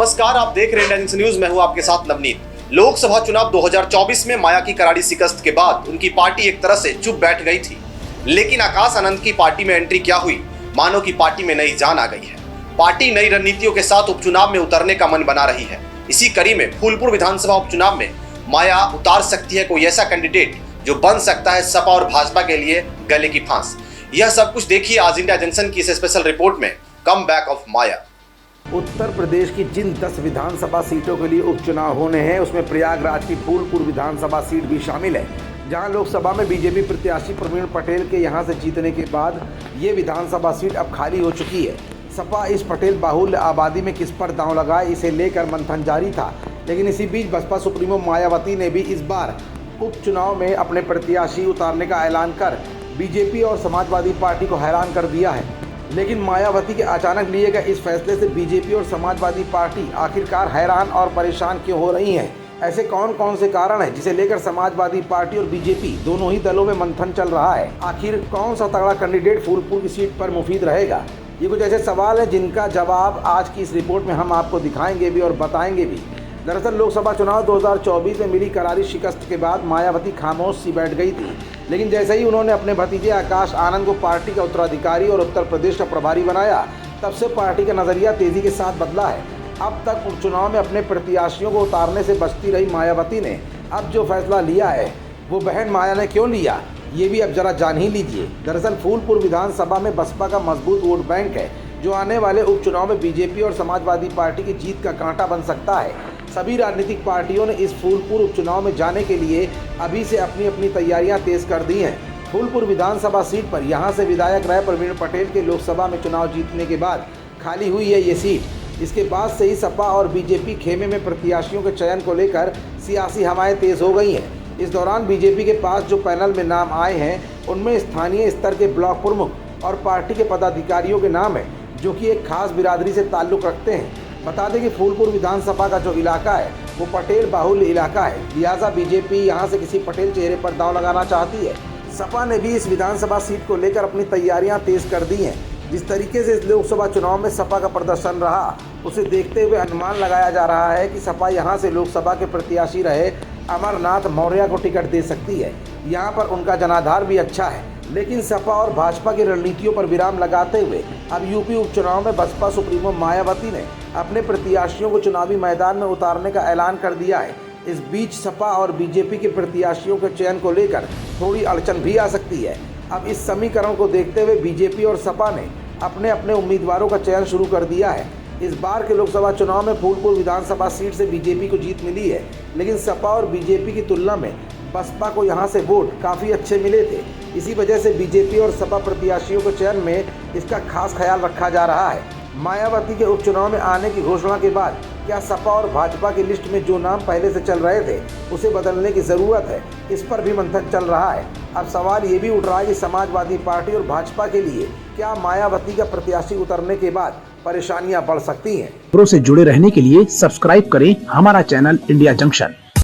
नमस्कार, आप देख रहे हैं इंडिया न्यूज। मैं हूं आपके साथ नवनीत। लोकसभा चुनाव 2024 में माया की करारी शिकस्त के बाद उनकी पार्टी एक तरह से चुप बैठ गई थी, लेकिन आकाश आनंद की पार्टी में एंट्री क्या हुई, मानो की पार्टी में नई जान आ गई है। पार्टी नई रणनीतियों के साथ उपचुनाव में उतरने का मन बना रही है। इसी कड़ी में फूलपुर विधानसभा उपचुनाव में माया उतार सकती है कोई ऐसा कैंडिडेट जो बन सकता है सपा और भाजपा के लिए गले की फांस। यह सब कुछ देखिए आज इंडिया जंक्शन की इस स्पेशल रिपोर्ट में, कम बैक ऑफ माया। उत्तर प्रदेश की जिन 10 विधानसभा सीटों के लिए उपचुनाव होने हैं उसमें प्रयागराज की फूलपुर विधानसभा सीट भी शामिल है, जहां लोकसभा में बीजेपी प्रत्याशी प्रवीण पटेल के यहां से जीतने के बाद ये विधानसभा सीट अब खाली हो चुकी है। सपा इस पटेल बाहुल्य आबादी में किस पर दांव लगाए, इसे लेकर मंथन जारी था। लेकिन इसी बीच बसपा सुप्रीमो मायावती ने भी इस बार उपचुनाव में अपने प्रत्याशी उतारने का ऐलान कर बीजेपी और समाजवादी पार्टी को हैरान कर दिया है। लेकिन मायावती के अचानक लिए गए इस फैसले से बीजेपी और समाजवादी पार्टी आखिरकार हैरान और परेशान क्यों हो रही हैं? ऐसे कौन कौन से कारण हैं जिसे लेकर समाजवादी पार्टी और बीजेपी दोनों ही दलों में मंथन चल रहा है? आखिर कौन सा तगड़ा कैंडिडेट फूलपुर की सीट पर मुफीद रहेगा? ये कुछ ऐसे सवाल हैं जिनका जवाब आज की इस रिपोर्ट में हम आपको दिखाएंगे भी और बताएंगे भी। दरअसल लोकसभा चुनाव 2024 में मिली करारी शिकस्त के बाद मायावती खामोश सी बैठ गई थी, लेकिन जैसे ही उन्होंने अपने भतीजे आकाश आनंद को पार्टी का उत्तराधिकारी और उत्तर प्रदेश का प्रभारी बनाया, तब से पार्टी का नज़रिया तेजी के साथ बदला है। अब तक उपचुनाव में अपने प्रत्याशियों को उतारने से बचती रही मायावती ने अब जो फैसला लिया है वो बहन माया ने क्यों लिया, ये भी अब जरा जान ही लीजिए। दरअसल फूलपुर विधानसभा में बसपा का मजबूत वोट बैंक है, जो आने वाले उपचुनाव में बीजेपी और समाजवादी पार्टी की जीत का कांटा बन सकता है। सभी राजनीतिक पार्टियों ने इस फूलपुर उपचुनाव में जाने के लिए अभी से अपनी अपनी तैयारियां तेज कर दी हैं। फूलपुर विधानसभा सीट पर यहां से विधायक रहे प्रवीण पटेल के लोकसभा में चुनाव जीतने के बाद खाली हुई है ये सीट। इसके बाद से ही सपा और बीजेपी खेमे में प्रत्याशियों के चयन को लेकर सियासी हवाएं तेज हो गई हैं। इस दौरान बीजेपी के पास जो पैनल में नाम आए हैं उनमें स्थानीय स्तर के ब्लॉक प्रमुख और पार्टी के पदाधिकारियों के नाम है, जो कि एक खास बिरादरी से ताल्लुक़ रखते हैं। बता दें कि फूलपुर विधानसभा का जो इलाका है वो पटेल बाहुल्य इलाका है, लिहाजा बीजेपी यहां से किसी पटेल चेहरे पर दांव लगाना चाहती है। सपा ने भी इस विधानसभा सीट को लेकर अपनी तैयारियां तेज कर दी हैं। जिस तरीके से इस लोकसभा चुनाव में सपा का प्रदर्शन रहा, उसे देखते हुए अनुमान लगाया जा रहा है कि सपा यहां से लोकसभा के प्रत्याशी रहे अमरनाथ मौर्य को टिकट दे सकती है। यहाँ पर उनका जनाधार भी अच्छा है, लेकिन सपा और भाजपा की रणनीतियों पर विराम लगाते हुए अब यूपी उपचुनाव में बसपा सुप्रीमो मायावती ने अपने प्रत्याशियों को चुनावी मैदान में उतारने का ऐलान कर दिया है। इस बीच सपा और बीजेपी के प्रत्याशियों के चयन को लेकर थोड़ी अड़चन भी आ सकती है। अब इस समीकरण को देखते हुए बीजेपी और सपा ने अपने अपने उम्मीदवारों का चयन शुरू कर दिया है। इस बार के लोकसभा चुनाव में फूलपुर विधानसभा सीट से बीजेपी को जीत मिली है, लेकिन सपा और बीजेपी की तुलना में बसपा को यहां से वोट काफ़ी अच्छे मिले थे। इसी वजह से बीजेपी और सपा प्रत्याशियों के चयन में इसका खास ख्याल रखा जा रहा है। मायावती के उपचुनाव में आने की घोषणा के बाद क्या सपा और भाजपा की लिस्ट में जो नाम पहले से चल रहे थे उसे बदलने की ज़रूरत है, इस पर भी मंथन चल रहा है। अब सवाल ये भी उठ रहा है कि समाजवादी पार्टी और भाजपा के लिए क्या मायावती का प्रत्याशी उतरने के बाद परेशानियां बढ़ सकती हैं? खबरों से जुड़े रहने के लिए सब्सक्राइब करें हमारा चैनल इंडिया जंक्शन।